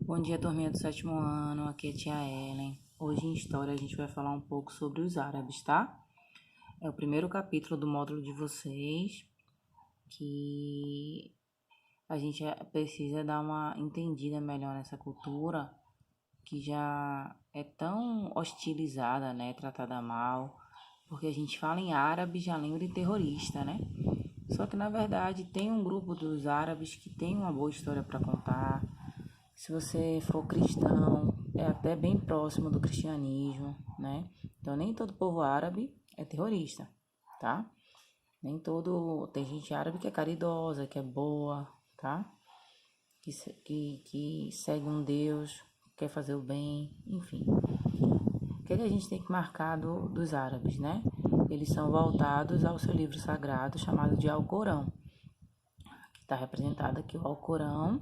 Bom dia, turminha do sétimo ano. Aqui é tia Ellen. Hoje em História a gente vai falar um pouco sobre os árabes, tá? É o primeiro capítulo do módulo de vocês, que a gente precisa dar uma entendida melhor nessa cultura, que já é tão hostilizada, né? Tratada mal, porque a gente fala em árabe e já lembra de terrorista, né? Só que na verdade tem um grupo dos árabes que tem uma boa história para contar. Se você for cristão, é até bem próximo do cristianismo, né? Então, nem todo povo árabe é terrorista, tá? Nem todo... Tem gente árabe que é caridosa, que é boa, tá? Que segue um Deus, quer fazer o bem, enfim. O que a gente tem que marcar dos árabes, né? Eles são voltados ao seu livro sagrado chamado de Alcorão, que está representado aqui o Alcorão.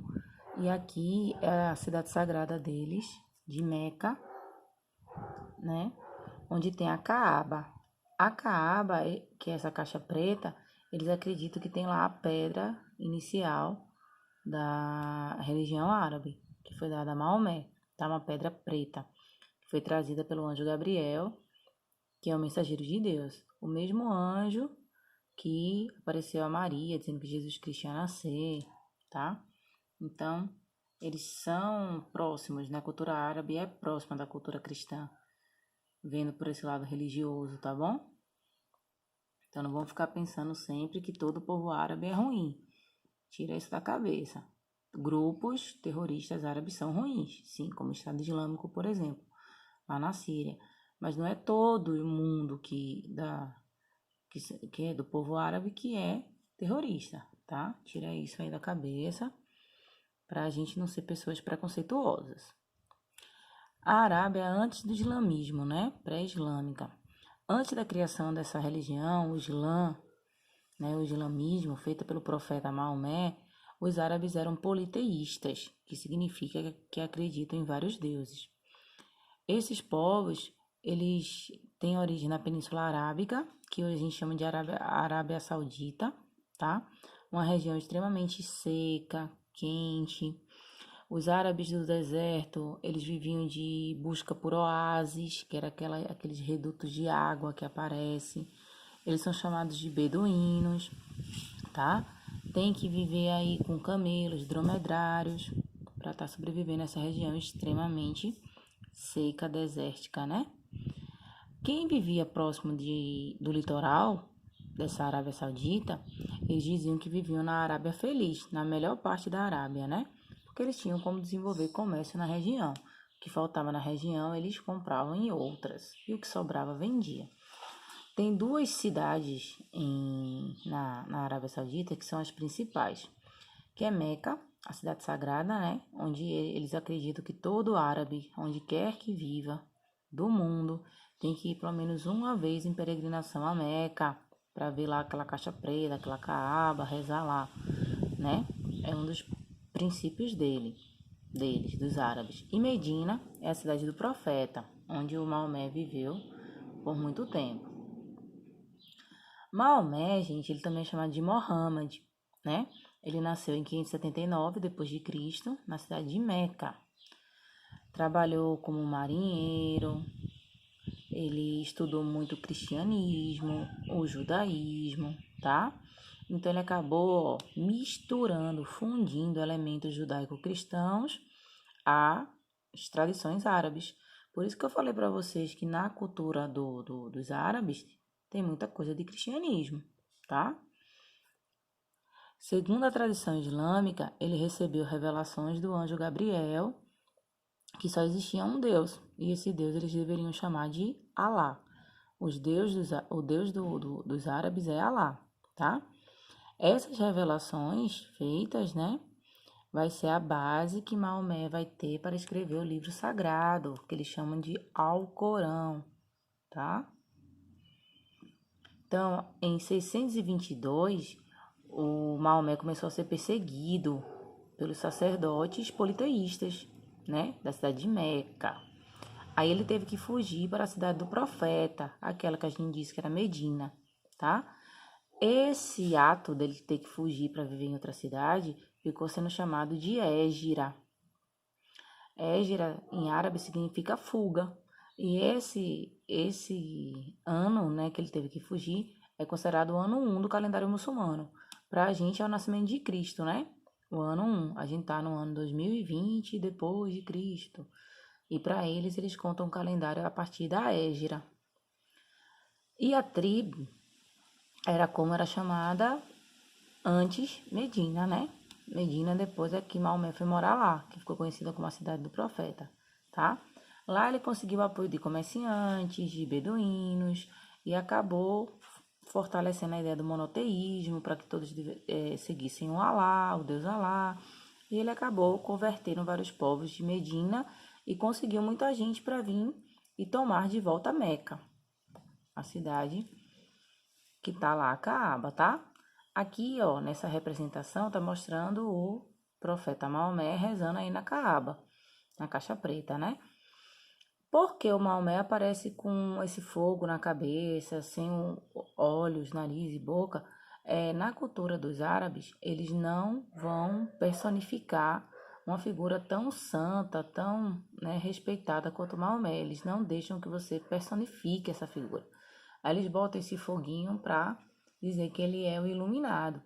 E aqui é a cidade sagrada deles, de Meca, né? Onde tem a Caaba. A Caaba, que é essa caixa preta, eles acreditam que tem lá a pedra inicial da religião árabe, que foi dada a Maomé. Tá? Uma pedra preta, que foi trazida pelo anjo Gabriel, que é o mensageiro de Deus. O mesmo anjo que apareceu a Maria, dizendo que Jesus Cristo ia nascer, tá? Então, eles são próximos, né? A cultura árabe é próxima da cultura cristã, vendo por esse lado religioso, tá bom? Então, não vamos ficar pensando sempre que todo povo árabe é ruim. Tira isso da cabeça. Grupos terroristas árabes são ruins, sim, como o Estado Islâmico, por exemplo, lá na Síria. Mas não é todo mundo que é do povo árabe que é terrorista, tá? Tira isso aí da cabeça, para a gente não ser pessoas preconceituosas. A Arábia antes do islamismo, né? Pré-islâmica. Antes da criação dessa religião, o Islã, né? O islamismo, feito pelo profeta Maomé, os árabes eram politeístas, que significa que acreditam em vários deuses. Esses povos, eles têm origem na Península Arábica, que hoje a gente chama de Arábia Saudita, tá? Uma região extremamente seca, quente. Os árabes do deserto, eles viviam de busca por oásis, que era aqueles redutos de água que aparecem. Eles são chamados de beduínos, tá? Tem que viver aí com camelos, dromedários, para estar sobrevivendo nessa região extremamente seca, desértica, né? Quem vivia próximo do litoral dessa Arábia Saudita, eles diziam que viviam na Arábia Feliz, na melhor parte da Arábia, né? Porque eles tinham como desenvolver comércio na região. O que faltava na região, eles compravam em outras. E o que sobrava, vendia. Tem duas cidades na Arábia Saudita que são as principais, que é Meca, a cidade sagrada, né? Onde eles acreditam que todo árabe, onde quer que viva do mundo, tem que ir pelo menos uma vez em peregrinação a Meca, para ver lá aquela caixa preta, aquela Caaba, rezar lá, né? É um dos princípios deles, dos árabes. E Medina é a cidade do profeta, onde o Maomé viveu por muito tempo. Maomé, gente, ele também é chamado de Mohammed, né? Ele nasceu em 579 depois de Cristo, na cidade de Meca. Trabalhou como marinheiro, ele estudou muito o cristianismo, o judaísmo, tá? Então ele acabou misturando, fundindo elementos judaico-cristãos às tradições árabes. Por isso que eu falei para vocês que na cultura dos árabes tem muita coisa de cristianismo, tá? Segundo a tradição islâmica, ele recebeu revelações do anjo Gabriel, que só existia um Deus, e esse Deus eles deveriam chamar de Alá. O Deus dos árabes é Alá, tá? Essas revelações feitas, né, vai ser a base que Maomé vai ter para escrever o livro sagrado, que eles chamam de Alcorão, tá? Então, em 622, o Maomé começou a ser perseguido pelos sacerdotes politeístas, né, da cidade de Meca. Aí ele teve que fugir para a cidade do profeta, aquela que a gente disse que era Medina, tá? Esse ato dele ter que fugir para viver em outra cidade ficou sendo chamado de Hégira. Égira, em árabe, significa fuga. E esse ano, né, que ele teve que fugir, é considerado o ano 1 do calendário muçulmano. Para a gente é o nascimento de Cristo, né? O ano 1. A gente tá no ano 2020 depois de Cristo. E para eles contam o calendário a partir da Égira. E a tribo era como era chamada antes Medina, né? Medina depois é que Maomé foi morar lá, que ficou conhecida como a cidade do profeta, tá? Lá ele conseguiu o apoio de comerciantes, de beduínos e acabou fortalecendo a ideia do monoteísmo para que todos seguissem o Alá, o Deus Alá. E ele acabou convertendo vários povos de Medina e conseguiu muita gente para vir e tomar de volta Meca, a cidade que tá lá, a Caaba, tá? Aqui, ó, nessa representação, tá mostrando o profeta Maomé rezando aí na Caaba, na caixa preta, né? Por que o Maomé aparece com esse fogo na cabeça, sem olhos, nariz e boca? Na cultura dos árabes, eles não vão personificar uma figura tão santa, tão, né, respeitada quanto Maomé. Eles não deixam que você personifique essa figura. Aí eles botam esse foguinho para dizer que ele é o iluminado.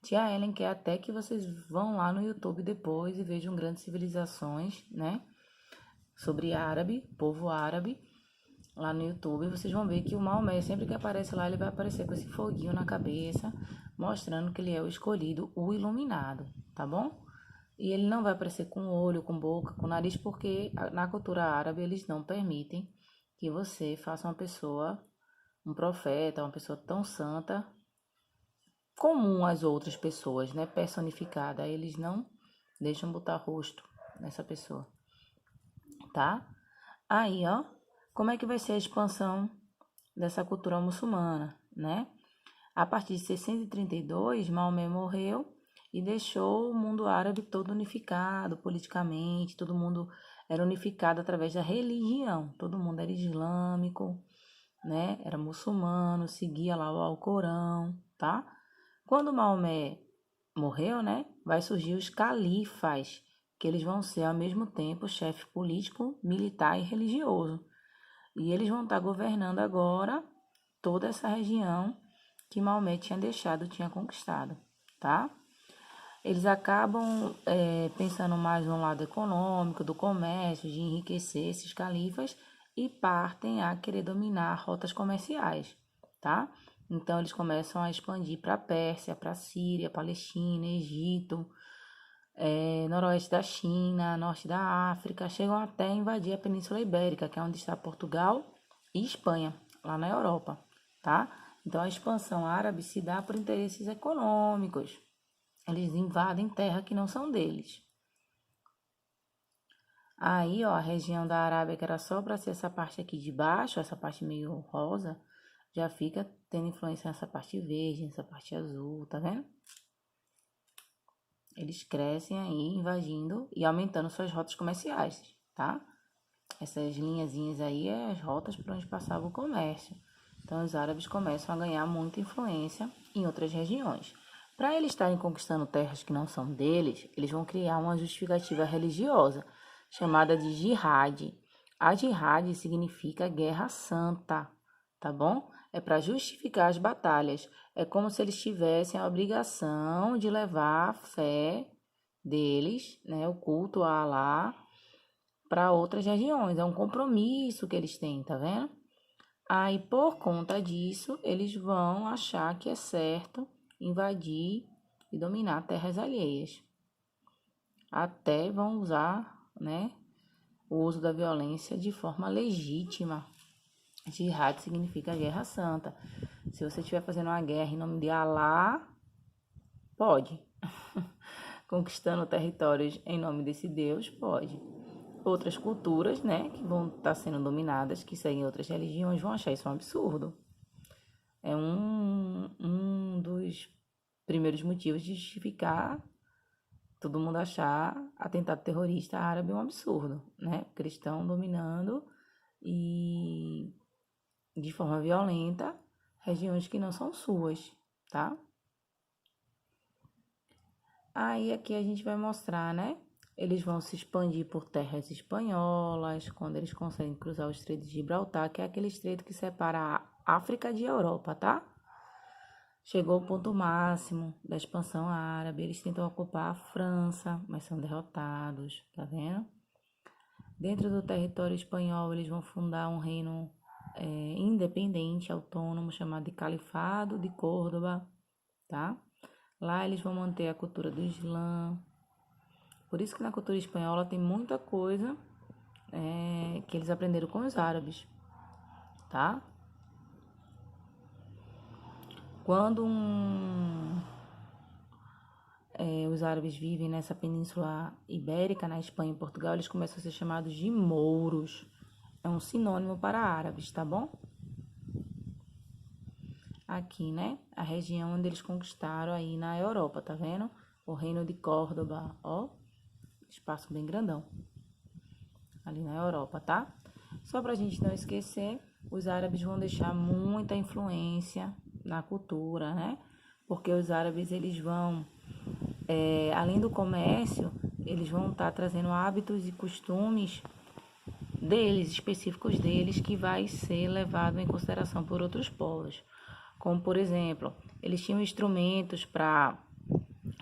Tia Ellen quer até que vocês vão lá no YouTube depois e vejam grandes civilizações, né? Sobre árabe, povo árabe, lá no YouTube. Vocês vão ver que o Maomé, sempre que aparece lá, ele vai aparecer com esse foguinho na cabeça, mostrando que ele é o escolhido, o iluminado, tá bom? E ele não vai aparecer com olho, com boca, com nariz, porque na cultura árabe eles não permitem que você faça uma pessoa, um profeta, uma pessoa tão santa, comum às outras pessoas, né? Personificada. Eles não deixam botar rosto nessa pessoa, tá? Aí, ó, como é que vai ser a expansão dessa cultura muçulmana, né? A partir de 632, Maomé morreu e deixou o mundo árabe todo unificado politicamente, todo mundo era unificado através da religião, todo mundo era islâmico, né? Era muçulmano, seguia lá o Alcorão, tá? Quando Maomé morreu, né? Vai surgir os califas, que eles vão ser ao mesmo tempo chefe político, militar e religioso. E eles vão estar governando agora toda essa região que Maomé tinha deixado, tinha conquistado, tá? Eles acabam pensando mais no lado econômico, do comércio, de enriquecer esses califas e partem a querer dominar rotas comerciais, tá? Então eles começam a expandir para a Pérsia, para a Síria, Palestina, Egito, noroeste da China, norte da África, chegam até a invadir a Península Ibérica, que é onde está Portugal e Espanha, lá na Europa, tá? Então a expansão árabe se dá por interesses econômicos. Eles invadem terra que não são deles. Aí, ó, a região da Arábia, que era só para ser essa parte aqui de baixo, essa parte meio rosa, já fica tendo influência nessa parte verde, nessa parte azul, tá vendo? Eles crescem aí, invadindo e aumentando suas rotas comerciais, tá? Essas linhazinhas aí é as rotas por onde passava o comércio. Então, os árabes começam a ganhar muita influência em outras regiões. Para eles estarem conquistando terras que não são deles, eles vão criar uma justificativa religiosa, chamada de jihad. A jihad significa guerra santa, tá bom? É para justificar as batalhas. É como se eles tivessem a obrigação de levar a fé deles, né, o culto a Alá, para outras regiões. É um compromisso que eles têm, tá vendo? Aí, por conta disso, eles vão achar que é certo invadir e dominar terras alheias. Até vão usar, né, o uso da violência de forma legítima. Jihad significa guerra santa. Se você estiver fazendo uma guerra em nome de Alá, pode. Conquistando territórios em nome desse Deus, pode. Outras culturas, né, que vão estar sendo dominadas, que seguem outras religiões, vão achar isso um absurdo. É um dos primeiros motivos de justificar todo mundo achar atentado terrorista árabe um absurdo, né? Cristão dominando e de forma violenta regiões que não são suas, tá? Aí aqui a gente vai mostrar, né, Eles vão se expandir por terras espanholas, quando eles conseguem cruzar o Estreito de Gibraltar, que é aquele estreito que separa a África de Europa, tá? Chegou ao ponto máximo da expansão árabe. Eles tentam ocupar a França, mas são derrotados, tá vendo? Dentro do território espanhol, eles vão fundar um reino independente, autônomo, chamado de Califado de Córdoba, tá? Lá eles vão manter a cultura do Islã. Por isso que na cultura espanhola tem muita coisa que eles aprenderam com os árabes, tá? Quando os árabes vivem nessa península ibérica, na Espanha e Portugal, eles começam a ser chamados de mouros. É um sinônimo para árabes, tá bom? Aqui, né? A região onde eles conquistaram aí na Europa, tá vendo? O reino de Córdoba, ó. Espaço bem grandão. Ali na Europa, tá? Só pra gente não esquecer, os árabes vão deixar muita influência na cultura, né? Porque os árabes, eles vão, além do comércio, eles vão estar trazendo hábitos e costumes deles, específicos deles, que vai ser levado em consideração por outros povos. Como, por exemplo, eles tinham instrumentos para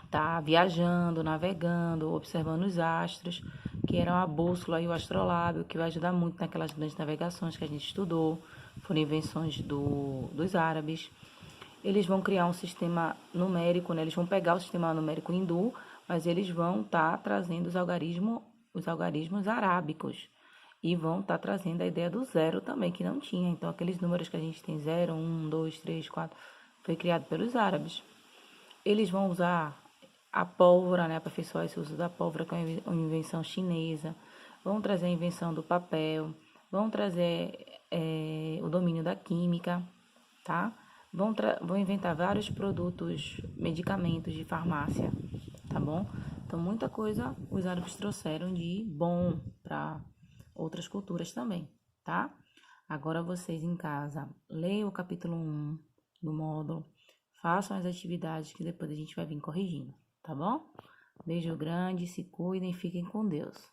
estar viajando, navegando, observando os astros, que eram a bússola e o astrolábio, que vai ajudar muito naquelas grandes navegações que a gente estudou, foram invenções dos árabes. Eles vão criar um sistema numérico, né? Eles vão pegar o sistema numérico hindu, mas eles vão estar trazendo os algarismos arábicos. E vão estar trazendo a ideia do zero também, que não tinha. Então, aqueles números que a gente tem, 0, 1, 2, 3, 4, foi criado pelos árabes. Eles vão usar a pólvora, né? Aperfeiçoar esse uso da pólvora, que é uma invenção chinesa. Vão trazer a invenção do papel. Vão trazer o domínio da química, tá? Vão inventar vários produtos, medicamentos de farmácia, tá bom? Então, muita coisa os árabes trouxeram de bom para outras culturas também, tá? Agora vocês em casa, leiam o capítulo 1 do módulo, façam as atividades que depois a gente vai vir corrigindo, tá bom? Beijo grande, se cuidem e fiquem com Deus.